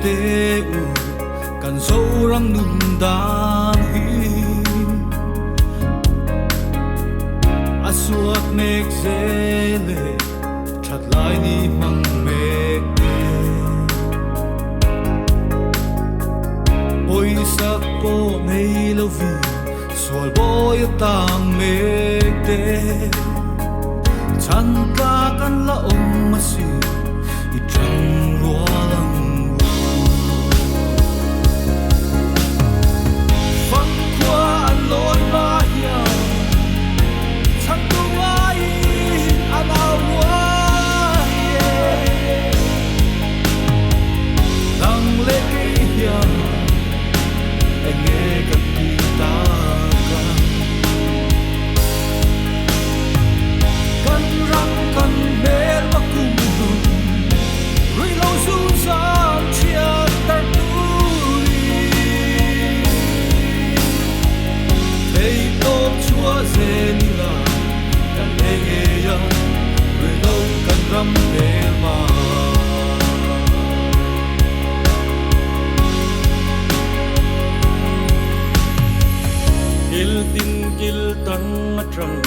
te u kan zo rang nun dan hi asuat mek zele chat lai ni mang mek te oi sak po nei lo vi sual boy tang mek te chan ka kan la om masi i chang rua lang phang qua an loi ma ya chan tu ai an awa lang le ke ya anh nghe cần đi ta cần răng cần mê mà cùng rồi lâu xuống gió chia ta tuổi thấy tốt chúa dễ là cần nghe ya rồi lâu cần rắm mê mà gil tin gil tang atrang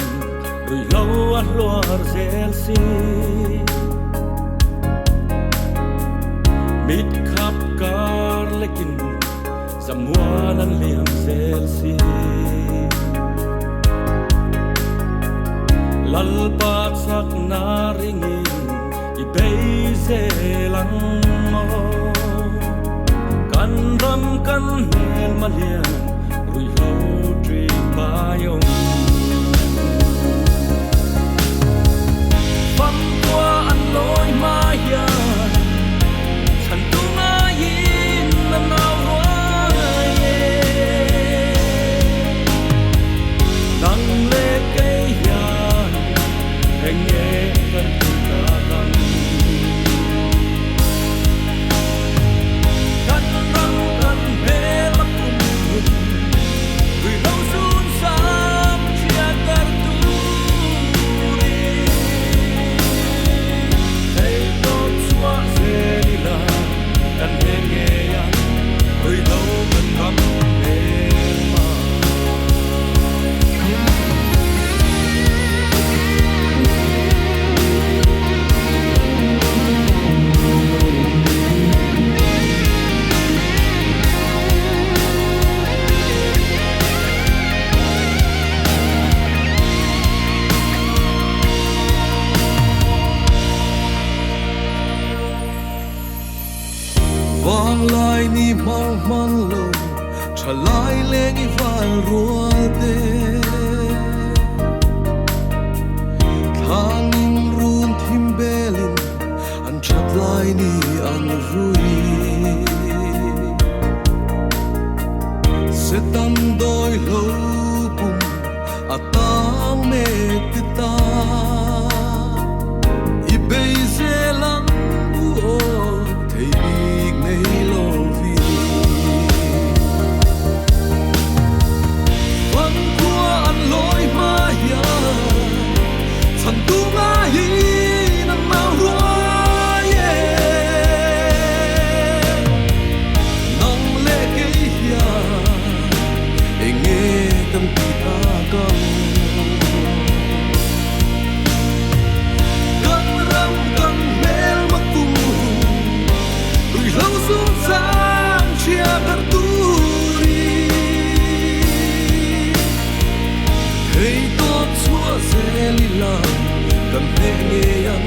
rui lau a luar zel si mit khap kar lekin zamwa nan liam zel si lal pat sak na ringin i bei zelang mo kan ram kan mel malian rui lau tri bayong phăng qua ăn lối mayaฉันต้องมายินมันเอาไว้ดังเล็กไอ้ยาแห่งเย่กันที่ตาดังกันรังกันเบลักกุมvì lâu xuống sớm chia cắt tuổi thấy tốt xóa dễ đi là cần nghe nghe anh vì lâu cần ngắm em mà vang lai ni mang mang lo chalai leng I val rual te thangin run thim belin an chat lai ni an rui setam doi lo pum atang me tita I bei zelang o thei Thần tu ngã hi nang mau ruai nang le ke ya enge tam ti ta kam kan ram kan mel ma kum rui lau sum sang chia kar turi hey tot chua zeli la cần nghe nghe anh